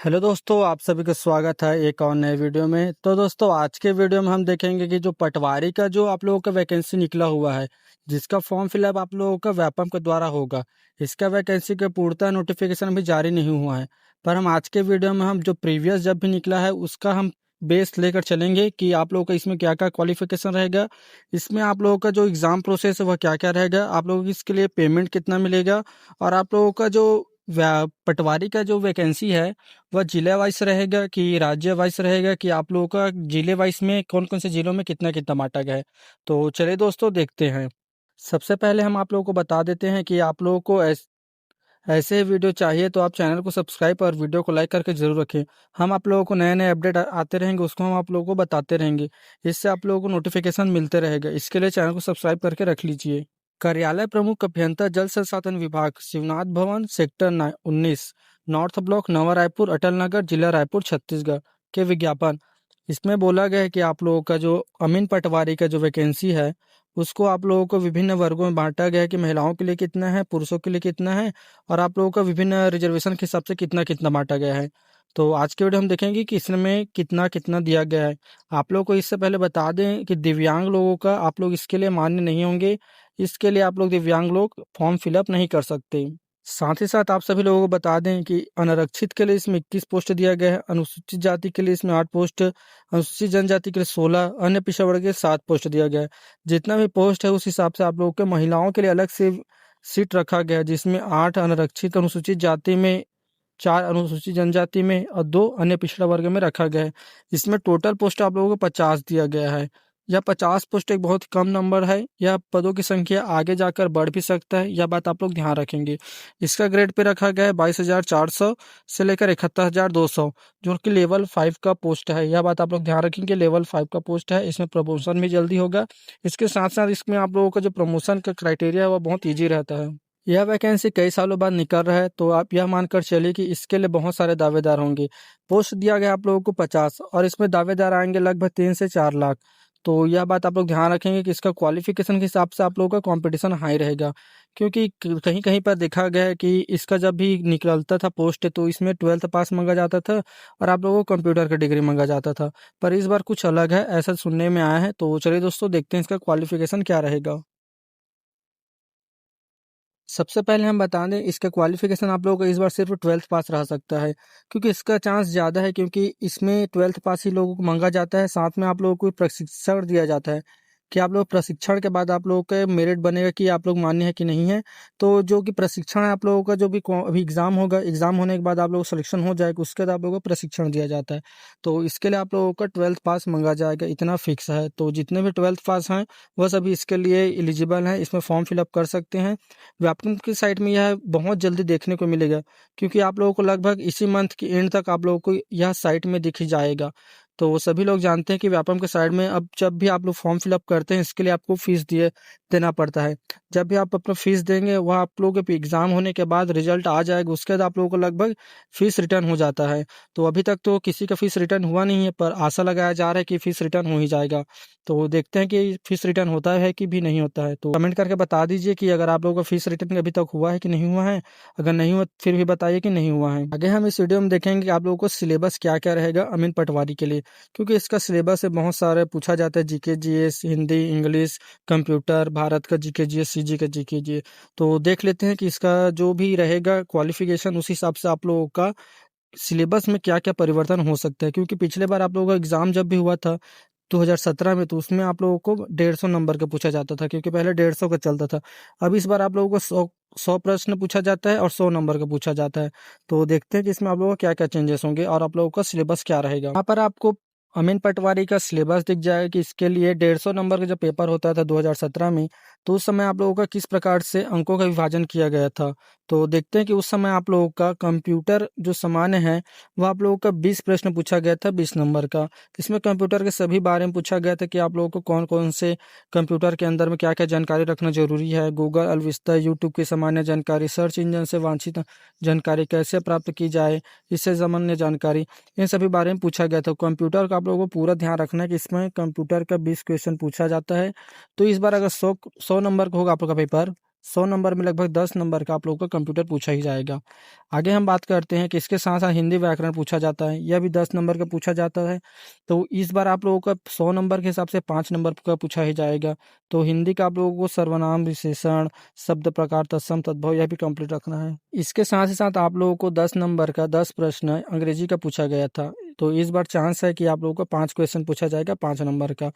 Hello दोस्तों, आप सभी का स्वागत है एक और नए वीडियो में। तो दोस्तों, आज के वीडियो में हम देखेंगे कि जो पटवारी का जो आप लोगों का वैकेंसी निकला हुआ है, जिसका फॉर्म फिलअप आप लोगों का व्यापम के द्वारा होगा। इसका वैकेंसी का पूर्णतः नोटिफिकेशन अभी जारी नहीं हुआ है, पर हम आज के वीडियो में हम जो प्रीवियस जब भी निकला है उसका हम बेस लेकर चलेंगे कि आप लोगों का इसमें क्या क्या क्वालिफिकेशन रहेगा, इसमें आप लोगों का जो एग्ज़ाम प्रोसेस है वह क्या क्या रहेगा, आप लोगों को इसके लिए पेमेंट कितना मिलेगा, और आप लोगों का जो पटवारी का जो वैकेंसी है वह जिले वाइज रहेगा कि राज्य वाइज रहेगा, कि आप लोगों का जिले वाइज में कौन कौन से जिलों में कितना कितना बांटा गया है। तो चलिए दोस्तों, देखते हैं। सबसे पहले हम आप लोगों को बता देते हैं कि आप लोगों को ऐसे ही वीडियो चाहिए तो आप चैनल को सब्सक्राइब और वीडियो को लाइक करके जरूर रखें। हम आप लोगों को नए नए अपडेट आते रहेंगे, उसको हम आप लोगों को बताते रहेंगे। इससे आप लोगों को नोटिफिकेशन मिलते रहेगा। इसके लिए चैनल को सब्सक्राइब करके रख लीजिए। कार्यालय प्रमुख अभियंता जल संसाधन विभाग, शिवनाथ भवन, सेक्टर 19, नॉर्थ ब्लॉक, नवा रायपुर, अटल नगर, जिला रायपुर, छत्तीसगढ़ के विज्ञापन। इसमें बोला गया है कि आप लोगों का जो अमीन पटवारी का जो वैकेंसी है उसको आप लोगों को विभिन्न वर्गों में बांटा गया है कि महिलाओं के लिए कितना है, पुरुषों के लिए कितना है, और आप लोगों का विभिन्न रिजर्वेशन के हिसाब से कितना कितना बांटा गया है। तो आज के वीडियो हम देखेंगे कि इसमें कितना कितना दिया गया है। आप लोगों को इससे पहले बता दें कि दिव्यांग लोगों का आप लोग इसके लिए मान्य नहीं होंगे। इसके लिए आप लोग दिव्यांग लोग फॉर्म फिलअप नहीं कर सकते। साथ ही साथ आप सभी लोगों को बता दें कि अनारक्षित के लिए इसमें 21 पोस्ट दिया गया है, अनुसूचित जाति के लिए इसमें 8 पोस्ट, अनुसूचित जनजाति के लिए 16, अन्य पिछड़ा वर्ग के लिए 7 पोस्ट दिया गया है। जितना भी पोस्ट है उस हिसाब से आप लोगों के महिलाओं के लिए अलग से सीट रखा गया है, जिसमें 8 अनारक्षित अनुसूचित जाति में, 4 अनुसूचित जनजाति में और 2 अन्य पिछड़ा वर्ग में रखा गया है। इसमें टोटल पोस्ट आप लोगों को 50 दिया गया है। यह 50 पोस्ट एक बहुत कम नंबर है। यह पदों की संख्या आगे जाकर बढ़ भी सकता है, यह बात आप लोग ध्यान रखेंगे। इसका ग्रेड पे रखा गया है 22,400 से लेकर 71,200, जो कि लेवल 5 का पोस्ट है। यह बात आप लोग ध्यान रखेंगे, लेवल 5 का पोस्ट है। इसमें प्रमोशन भी जल्दी होगा। इसके साथ साथ इसमें आप लोगों का जो प्रमोशन का क्राइटेरिया है वह बहुत ईजी रहता है। यह वैकेंसी कई सालों बाद निकल रहा है, तो आप यह मानकर चलिए कि इसके लिए बहुत सारे दावेदार होंगे। पोस्ट दिया गया आप लोगों को 50, और इसमें दावेदार आएंगे लगभग 3 से 4 लाख। तो यह बात आप लोग ध्यान रखेंगे कि इसका क्वालिफिकेशन के हिसाब से आप लोगों का कंपटीशन हाई रहेगा, क्योंकि कहीं कहीं पर देखा गया है कि इसका जब भी निकलता था पोस्ट तो इसमें 12th पास मांगा जाता था और आप लोगों को कंप्यूटर का डिग्री मांगा जाता था। पर इस बार कुछ अलग है, ऐसा सुनने में आया है। तो चलिए दोस्तों, देखते हैं इसका क्वालिफिकेशन क्या रहेगा। सबसे पहले हम बता दें, इसका क्वालिफिकेशन आप लोगों का इस बार सिर्फ 12th पास रह सकता है, क्योंकि इसका चांस ज़्यादा है, क्योंकि इसमें 12th पास ही लोगों को मांगा जाता है। साथ में आप लोगों को प्रशिक्षण दिया जाता है कि आप लोग प्रशिक्षण के बाद आप लोगों का मेरिट बनेगा कि आप लोग मान्य है कि नहीं है। तो जो कि प्रशिक्षण है आप लोगों का, जो भी अभी एग्ज़ाम होगा, एग्ज़ाम होने के बाद आप लोग सिलेक्शन हो जाएगा, उसके बाद आप लोगों को प्रशिक्षण दिया जाता है। तो इसके लिए आप लोगों का 12th पास मांगा जाएगा, इतना फिक्स है। तो जितने भी 12th पास हैं वह सभी इसके लिए एलिजिबल हैं, इसमें फॉर्म फिलअप कर सकते हैं। व्यापम की साइट में यह बहुत जल्दी देखने को मिलेगा, क्योंकि आप लोगों को लगभग इसी मंथ की एंड तक आप लोगों को यह साइट में दिख ही जाएगा। तो सभी लोग जानते हैं कि व्यापम के साइड में अब जब भी आप लोग फॉर्म फिलअप करते हैं इसके लिए आपको फीस देना पड़ता है। जब भी आप अपना फीस देंगे वह आप लोगों के एग्जाम होने के बाद रिजल्ट आ जाएगा, उसके बाद आप लोगों को लगभग फीस रिटर्न हो जाता है। तो अभी तक तो किसी का फीस रिटर्न हुआ नहीं है, पर आशा लगाया जा रहा है कि फीस रिटर्न हो ही जाएगा। तो देखते हैं कि फीस रिटर्न होता है कि भी नहीं होता है। तो कमेंट करके बता दीजिए कि अगर आप लोगों का फीस रिटर्न अभी तक हुआ है कि नहीं हुआ है। अगर नहीं हुआ फिर भी बताइए कि नहीं हुआ है। आगे हम इस वीडियो में देखेंगे कि आप लोगों को सिलेबस क्या क्या रहेगा अमीन पटवारी के लिए, क्योंकि इसका सिलेबस से बहुत सारे पूछा जाता है, GK GS, Hindi, English, computer, Bharat का जीके जीएस, सीजी का जीके जीएस। तो देख लेते हैं कि इसका जो भी रहेगा क्वालिफिकेशन, उस हिसाब से आप लोगों का सिलेबस में क्या क्या परिवर्तन हो सकता है। क्योंकि पिछले बार आप लोगों का एग्जाम जब भी हुआ था 2017 में, तो उसमें आप लोगों को 150 नंबर का पूछा जाता था, क्योंकि पहले 150 का चलता था। अब इस बार आप लोगों को 100 प्रश्न पूछा जाता है और 100 नंबर का पूछा जाता है। तो देखते हैं कि इसमें आप लोगों को क्या क्या चेंजेस होंगे और आप लोगों का सिलेबस क्या रहेगा। यहाँ पर आपको अमीन पटवारी का सिलेबस दिख जाएगा कि इसके लिए 150 नंबर का जब पेपर होता था 2017 में, तो उस समय आप लोगों का किस प्रकार से अंकों का विभाजन किया गया था। तो देखते हैं कि उस समय आप लोगों का कंप्यूटर जो सामान्य है वह आप लोगों का 20 प्रश्न पूछा गया था 20 नंबर का। इसमें कंप्यूटर के सभी बारे में पूछा गया था कि आप लोगों को कौन कौन से कंप्यूटर के अंदर में क्या क्या जानकारी रखना जरूरी है, गूगल, अलविस्ता, यूट्यूब की सामान्य जानकारी, सर्च इंजन से वांछित जानकारी कैसे प्राप्त की जाए, इससे सामान्य जानकारी, इन सभी बारे में पूछा गया था। कंप्यूटर का आप लोगों को पूरा ध्यान रखना है कि इसमें कंप्यूटर का 20 क्वेश्चन पूछा जाता है। तो इस बार अगर 100 नंबर का होगा आप लोग का पेपर, 100 नंबर में लगभग 10 नंबर का आप लोगों का कंप्यूटर पूछा ही जाएगा। आगे हम बात करते हैं कि इसके साथ-साथ हिंदी व्याकरण पूछा जाता है, यह भी 10 नंबर का पूछा जाता है। तो इस बार आप लोगों का 100 नंबर के हिसाब से 5 नंबर का पूछा ही जाएगा। तो हिंदी का आप लोगों को सर्वनाम, विशेषण, शब्द प्रकार, तत्सम, तद्भव यह भी कंप्लीट रखना है। इसके साथ ही साथ आप लोगों को 10 नंबर का 10 प्रश्न अंग्रेजी का पूछा गया था। तो इस बार चांस है कि आप लोगों को 5 क्वेश्चन पूछा जाएगा 5 नंबर का।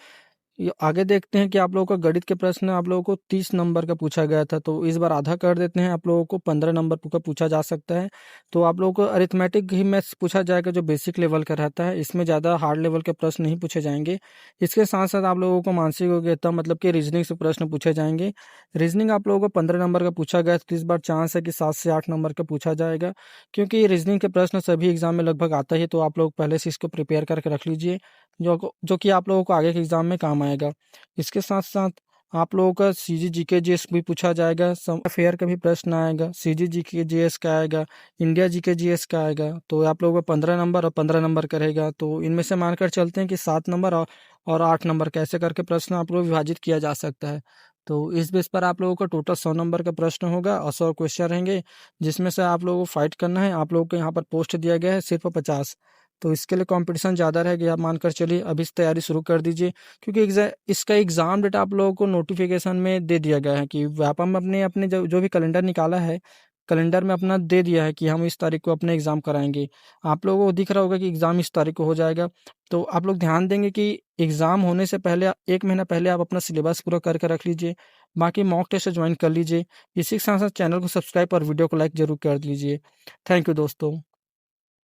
ये आगे देखते हैं कि आप लोगों का गणित के प्रश्न आप लोगों को 30 नंबर का पूछा गया था, तो इस बार आधा कर देते हैं, आप लोगों को 15 नंबर का पूछा जा सकता है। तो आप लोगों को अरिथमेटिक ही मैथ्स पूछा जाएगा जो बेसिक लेवल का रहता है, इसमें ज़्यादा हार्ड लेवल के प्रश्न नहीं पूछे जाएंगे। इसके साथ साथ आप लोगों को मानसिक योग्यता मतलब कि रीजनिंग से प्रश्न पूछे जाएंगे। रीजनिंग आप लोगों को 15 नंबर का पूछा गया, तो इस बार चांस है कि 7 से 8 नंबर का पूछा जाएगा, क्योंकि रीजनिंग के प्रश्न सभी एग्जाम में लगभग आता ही, तो आप लोग पहले से इसको प्रिपेयर करके रख लीजिए, जो कि आप लोगों को आगे के एग्जाम में काम आएगा। इसके साथ-साथ आप लोगों का सीजी जीके जीएस भी पूछा जाएगा, सम अफेयर का भी प्रश्न आएगा, सीजी जीके जीएस का आएगा, इंडिया जीके जीएस का आएगा। तो आप लोगों का 15 नंबर और 15 नंबर का रहेगा। तो इनमें से मानकर चलते हैं कि 7 नंबर और 8 नंबर का ऐसे करके प्रश्न आप लोग विभाजित किया जा सकता है। तो इस बेस पर आप लोगों का टोटल 100 नंबर का प्रश्न होगा और 100 क्वेश्चन रहेंगे, जिसमें से आप लोगों को फाइट करना है। आप लोगों को यहाँ पर पोस्ट दिया गया है सिर्फ 50। तो इसके लिए कंपटीशन ज़्यादा रहेगा, आप मानकर चलिए अभी से तैयारी शुरू कर दीजिए, क्योंकि इसका एग्ज़ाम डेट आप लोगों को नोटिफिकेशन में दे दिया गया है कि व्यापम अपने अपने जो भी कैलेंडर निकाला है, कैलेंडर में अपना दे दिया है कि हम इस तारीख को अपने एग्ज़ाम कराएंगे। आप लोगों को दिख रहा होगा कि एग्ज़ाम इस तारीख को हो जाएगा। तो आप लोग ध्यान देंगे कि एग्ज़ाम होने से पहले 1 महीना पहले आप अपना सिलेबस पूरा करके रख लीजिए, बाकी मॉक टेस्ट ज्वाइन कर लीजिए। इसी के साथ साथ चैनल को सब्सक्राइब और वीडियो को लाइक ज़रूर कर लीजिए। थैंक यू दोस्तों।